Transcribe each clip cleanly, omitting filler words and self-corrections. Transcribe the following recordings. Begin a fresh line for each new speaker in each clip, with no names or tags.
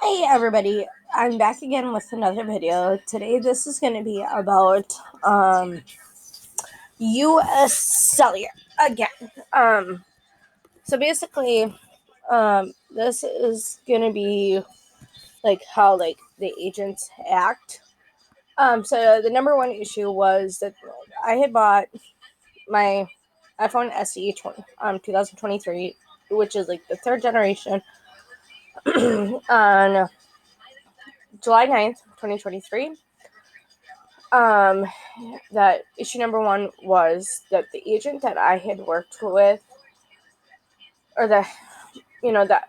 Hey everybody, I'm back again with another video. Today this is going to be about US cellular again. Um so basically this is going to be like how like the agents act. So the number one issue was that I had bought my iPhone SE 2023, which is like the third generation on July 9th, 2023. um that issue number one was that the agent that I had worked with, or that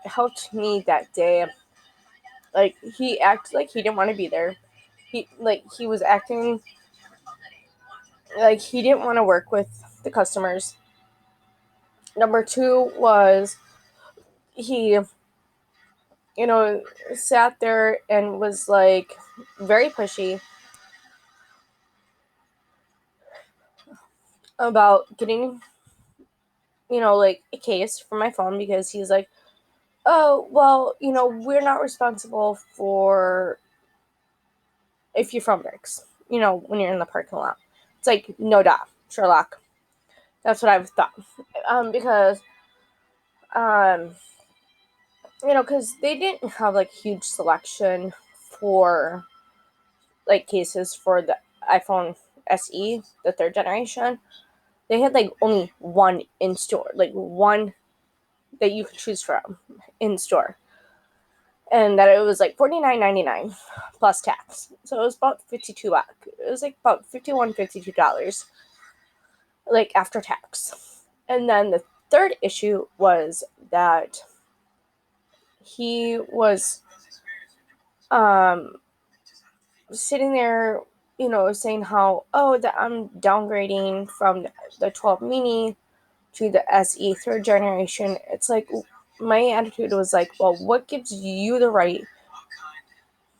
helped me that day, like he acted like he didn't want to be there. He was acting like he didn't want to work with the customers. Number two was he sat there and was like very pushy about getting like a case for my phone, because he's like, oh, well, we're not responsible for if your phone breaks, when you're in the parking lot. It's like, no doubt, Sherlock. That's what I've thought. Because, um, because they didn't have like huge selection for like cases for the iPhone SE, the third generation. They had like only one in store, like one that you could choose from in store, and that it was like $49.99 plus tax. So it was about 52 bucks. It was like about $51, $52, like after tax. And then the third issue was that he was sitting there, saying how, oh, that I'm downgrading from the 12 mini to the SE third generation. It's like, my attitude was like, well, what gives you the right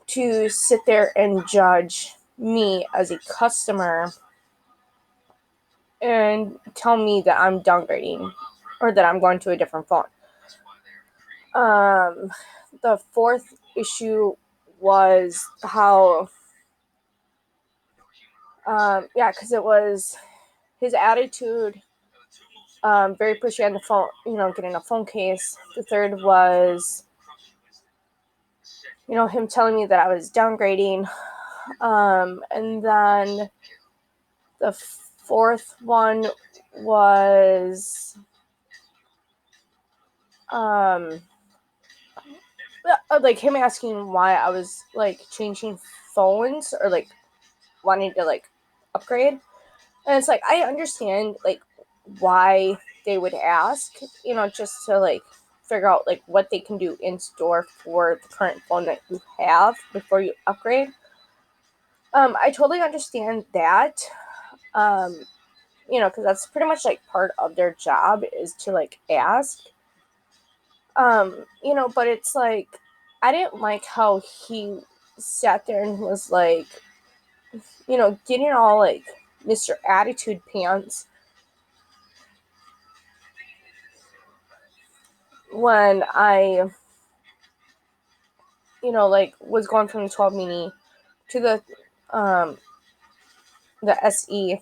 to sit there and judge me as a customer and tell me that I'm downgrading or that I'm going to a different phone? Um, the fourth issue was how, because it was his attitude, very pushy on the phone, getting a phone case. The third was, him telling me that I was downgrading. And then the fourth one was, like him asking why I was like changing phones or like wanting to like upgrade. And it's like, I understand like why they would ask, just to like figure out like what they can do in store for the current phone that you have before you upgrade. I totally understand that. Because that's pretty much like part of their job is to like ask. But it's like, I didn't like how he sat there and was like, getting all like Mr. Attitude Pants when I, like was going from the 12 mini to the SE,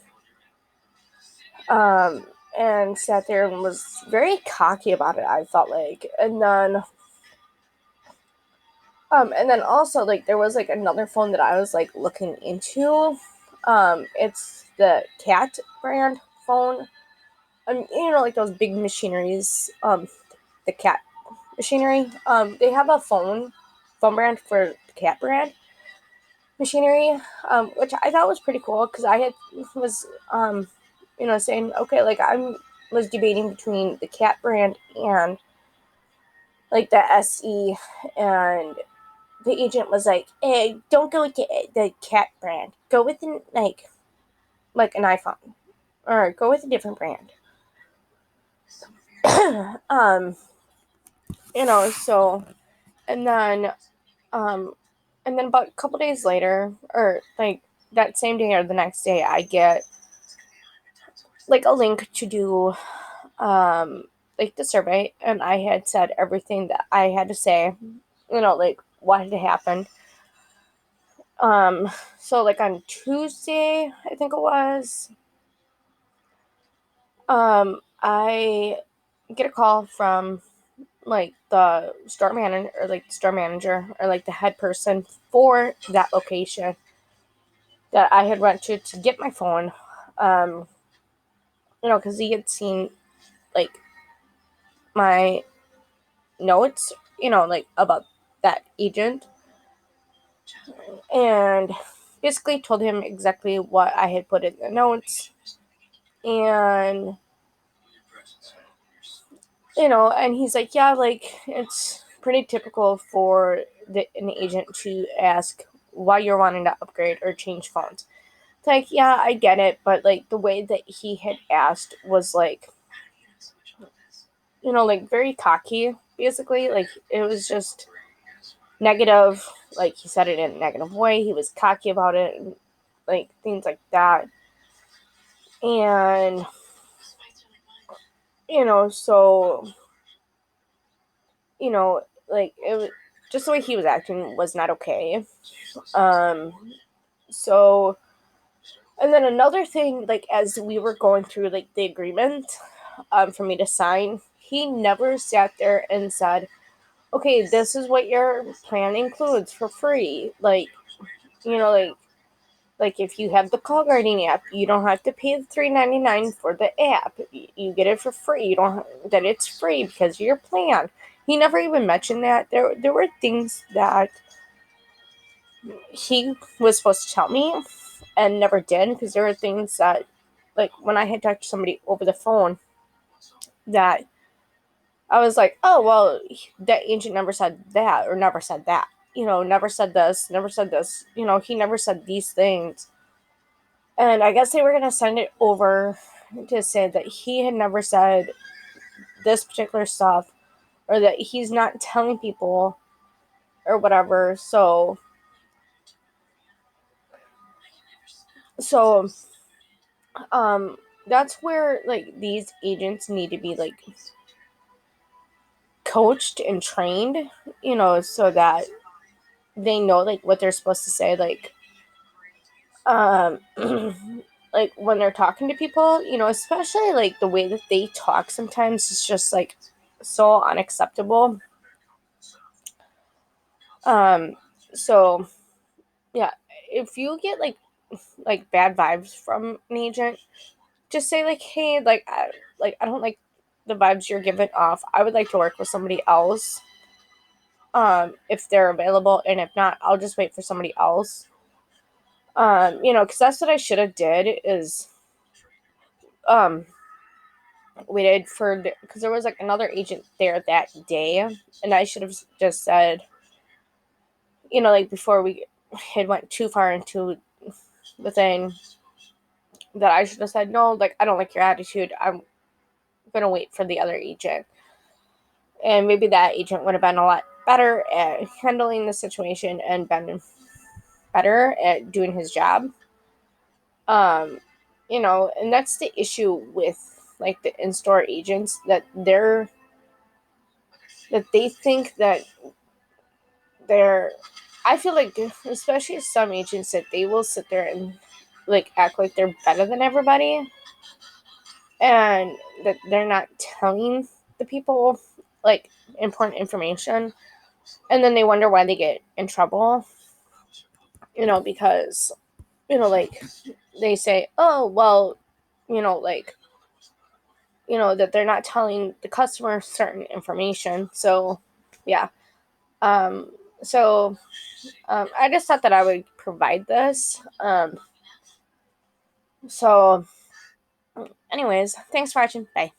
and sat there and was very cocky about it, I felt like. And then also, like, there was like another phone that I was like looking into. It's the Cat brand phone. Like those big machineries. The Cat machinery. They have a phone brand for the Cat brand machinery, which I thought was pretty cool, because was saying, okay, like I was debating between the Cat brand and like the SE, and the agent was like, "Hey, don't go with the Cat brand. Go with like an iPhone, or go with a different brand." um, so and then um, and then about a couple days later, or like that same day or the next day, I get like a link to do like the survey, and I had said everything that I had to say, like what had happened. So like on Tuesday, I think it was, I get a call from like the store manager or like the head person for that location that I had went to get my phone. Because he had seen like my notes, like about that agent, and basically told him exactly what I had put in the notes. And and he's like, yeah, like it's pretty typical for an agent to ask why you're wanting to upgrade or change phones. It's like, yeah, I get it, but like the way that he had asked was like, like very cocky, basically. Like it was just negative. Like he said it in a negative way. He was cocky about it, and like things like that. And so like it was just the way he was acting was not okay. Um, so, and then another thing, like as we were going through like the agreement, for me to sign, he never sat there and said, "Okay, this is what your plan includes for free." Like, like if you have the call guarding app, you don't have to pay the $3.99 for the app. You get it for free. You don't that it's free because of your plan. He never even mentioned that. There were things that he was supposed to tell me and never did, because there were things that, like when I had talked to somebody over the phone, that I was like, oh well, that agent never said that or never said that. Never said this, never said this. He never said these things. And I guess they were gonna send it over to say that he had never said this particular stuff, or that he's not telling people or whatever. So um that's where like these agents need to be like coached and trained, so that they know like what they're supposed to say, like like when they're talking to people, especially like the way that they talk sometimes is just like so unacceptable. um so yeah, if you get like bad vibes from an agent, just say like, hey, I don't like the vibes you're giving off. I would like to work with somebody else, if they're available, and if not, I'll just wait for somebody else. Because that's what I should have did is um waited for, because there was like another agent there that day, and I should have just said, like before we had went too far into the thing, that I should have said, no, like I don't like your attitude. I'm gonna wait for the other agent. And maybe that agent would have been a lot better at handling the situation and been better at doing his job. Um, and that's the issue with like the in-store agents, that they think that they're I feel like, especially some agents, that they will sit there and like act like they're better than everybody, and that they're not telling the people like important information, and then they wonder why they get in trouble, because like they say, oh well, like that they're not telling the customer certain information. So yeah. um so I just thought that I would provide this. So anyways, thanks for watching. Bye.